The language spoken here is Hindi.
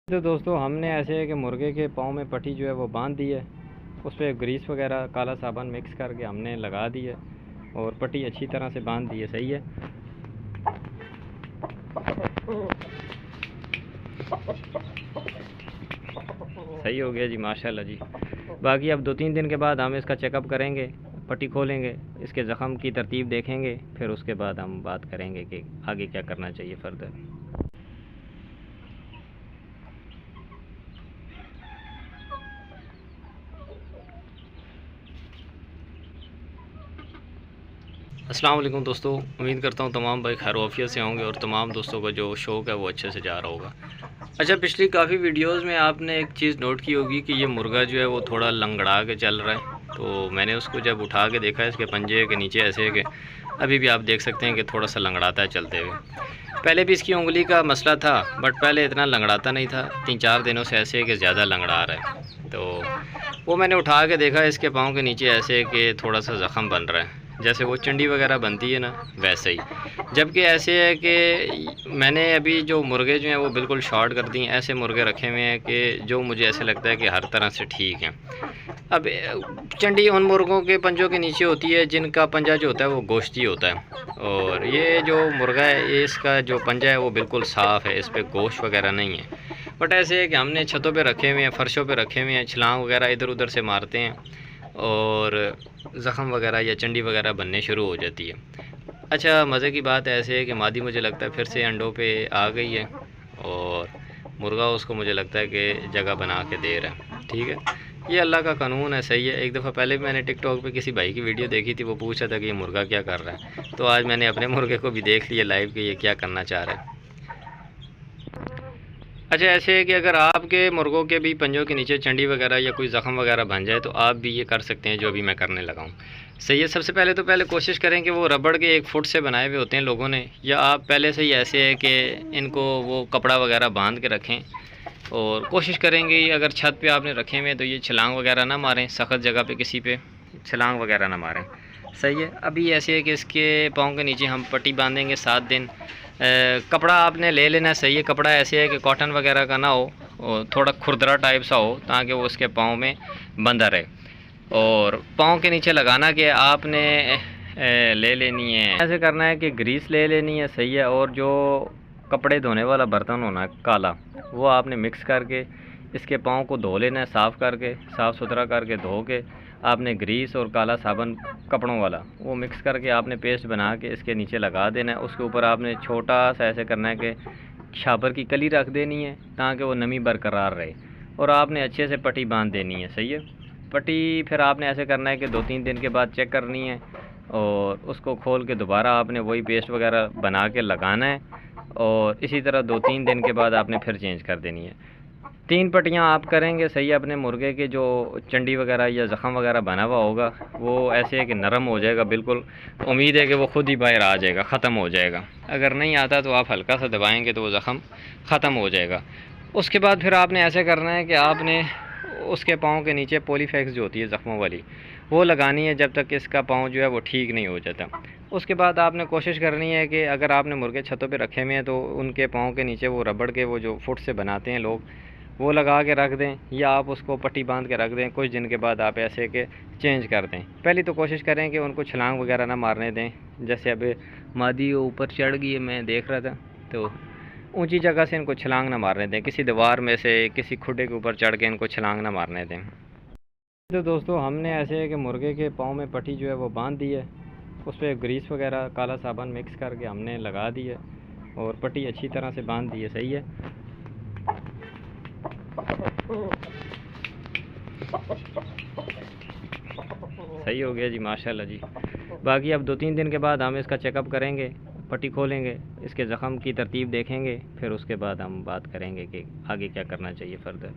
तो दोस्तों हमने ऐसे है कि मुर्गे के पाँव में पट्टी जो है वो बांध दी है। उस पर ग्रीस वगैरह काला साबुन मिक्स करके हमने लगा दी है और पट्टी अच्छी तरह से बांध दी है। सही है। सही हो गया जी, माशाल्लाह जी। बाकी अब 2-3 दिन के बाद हम इसका चेकअप करेंगे, पट्टी खोलेंगे, इसके ज़ख़म की तरतीब देखेंगे, फिर उसके बाद हम बात करेंगे कि आगे क्या करना चाहिए फ़र्दर। अस्सलाम वालेकुम दोस्तों, उम्मीद करता हूँ तमाम भाई खैर आफियत से होंगे और तमाम दोस्तों का जो शौक़ है वो अच्छे से जा रहा होगा। अच्छा, पिछली काफ़ी वीडियोस में आपने एक चीज़ नोट की होगी कि ये मुर्गा जो है वो थोड़ा लंगड़ा के चल रहा है। तो मैंने उसको जब उठा के देखा, इसके पंजे के नीचे ऐसे है कि अभी भी आप देख सकते हैं कि थोड़ा सा लंगड़ाता है चलते हुए। पहले भी इसकी उंगली का मसला था, बट पहले इतना लंगड़ाता नहीं था। 3-4 दिनों से ऐसे है कि ज़्यादा लंगड़ा रहा है। तो वो मैंने उठा के देखा, इसके पाँव के नीचे ऐसे है कि थोड़ा सा ज़ख़म बन रहा है, जैसे वो चंडी वगैरह बनती है ना, वैसे ही। जबकि ऐसे है कि मैंने अभी जो मुर्गे जो हैं वो बिल्कुल शॉर्ट कर दी। ऐसे मुर्गे रखे हुए हैं कि जो मुझे ऐसे लगता है कि हर तरह से ठीक हैं। अब चंडी उन मुर्गों के पंजों के नीचे होती है जिनका पंजा जो होता है वो गोश्ती होता है, और ये जो मुर्गा है इसका जो पंजा है वो बिल्कुल साफ़ है, इस पर गोश्त वगैरह नहीं है। बट ऐसे है कि हमने छतों पे रखे हुए हैं, फ़र्शों पे रखे हुए हैं, छलांग वगैरह इधर उधर से मारते हैं और ज़ख़म वगैरह या चंडी वगैरह बनने शुरू हो जाती है। अच्छा, मज़े की बात ऐसे है कि मादी मुझे लगता है फिर से अंडों पे आ गई है और मुर्गा उसको मुझे लगता है कि जगह बना के दे रहा है। ठीक है, ये अल्लाह का कानून है। सही है। एक दफ़ा पहले भी मैंने टिकटॉक पे किसी भाई की वीडियो देखी थी, वो पूछ रहा था कि ये मुर्गा क्या कर रहा है। तो आज मैंने अपने मुर्गे को भी देख लिया लाइव कि ये क्या करना चाह रहा है। अच्छा, ऐसे है कि अगर आपके मुर्गों के भी पंजों के नीचे चंडी वगैरह या कोई ज़ख़म वगैरह बन जाए तो आप भी ये कर सकते हैं जो अभी मैं करने लगा हूँ। सही है। सबसे पहले कोशिश करें कि वो रबड़ के 1 फुट से बनाए हुए होते हैं लोगों ने, या आप पहले से ही ऐसे है कि इनको वो कपड़ा वगैरह बांध के रखें। और कोशिश करेंगे अगर छत पे आपने रखे हुए तो ये छलांग वगैरह ना मारें, सख्त जगह पे किसी पे छलांग वगैरह ना मारें। सही है। अभी ऐसे है कि इसके पाँव के नीचे हम पट्टी बांधेंगे 7 दिन। कपड़ा आपने ले लेना। सही है। कपड़ा ऐसे है कि कॉटन वगैरह का ना हो और थोड़ा खुरदरा टाइप सा हो, ताकि वो उसके पाँव में बंधा रहे। और पाँव के नीचे लगाना कि आपने ले लेनी है, ऐसे करना है कि ग्रीस ले लेनी है। सही है। और जो कपड़े धोने वाला बर्तन होना है काला, वो आपने मिक्स करके इसके पाँव को धो लेना है, साफ़ करके, साफ़ सुथरा करके धो के आपने ग्रीस और काला साबुन कपड़ों वाला वो मिक्स करके आपने पेस्ट बना के इसके नीचे लगा देना है। उसके ऊपर आपने छोटा सा ऐसे करना है कि छापर की कली रख देनी है ताकि वो नमी बरकरार रहे, और आपने अच्छे से पट्टी बांध देनी है। सही है। पट्टी फिर आपने ऐसे करना है कि 2-3 दिन के बाद चेक करनी है और उसको खोल के दोबारा आपने वही पेस्ट वगैरह बना के लगाना है, और इसी तरह 2-3 दिन के बाद आपने फिर चेंज कर देनी है। 3 पट्टियाँ आप करेंगे। सही है। अपने मुर्गे के जो चंडी वगैरह या ज़ख़म वगैरह बना हुआ होगा वो ऐसे है कि नरम हो जाएगा बिल्कुल। उम्मीद है कि वो खुद ही बाहर आ जाएगा, ख़त्म हो जाएगा। अगर नहीं आता तो आप हल्का सा दबाएंगे तो वो ज़ख़म ख़त्म हो जाएगा। उसके बाद फिर आपने ऐसे करना है कि आपने उसके पाँव के नीचे पॉलीफैक्स जो होती है ज़ख़मों वाली, वो लगानी है जब तक इसका पाँव जो है वो ठीक नहीं हो जाता। उसके बाद आपने कोशिश करनी है कि अगर आपने मुर्गे छतों पे रखे हुए हैं तो उनके पाँव के नीचे वो रबड़ के वो जो फुट से बनाते हैं लोग, वो लगा के रख दें, या आप उसको पट्टी बांध के रख दें। कुछ दिन के बाद आप ऐसे के चेंज कर दें। पहले तो कोशिश करें कि उनको छलांग वगैरह ना मारने दें। जैसे अब मादी ऊपर चढ़ गई है, मैं देख रहा था, तो ऊंची जगह से इनको छलांग ना मारने दें। किसी दीवार में से किसी खुडे के ऊपर चढ़ के इनको छलांग ना मारने दें। तो दोस्तों हमने ऐसे है कि मुर्गे के पाँव में पट्टी जो है वो बांध दी है। उस पर ग्रीस वगैरह काला साबुन मिक्स करके हमने लगा दी है और पट्टी अच्छी तरह से बांध दी है। सही है। सही हो गया जी, माशाल्लाह जी। बाकी अब 2-3 दिन के बाद हम इसका चेकअप करेंगे, पट्टी खोलेंगे, इसके ज़ख़म की तरतीब देखेंगे, फिर उसके बाद हम बात करेंगे कि आगे क्या करना चाहिए फ़र्दर।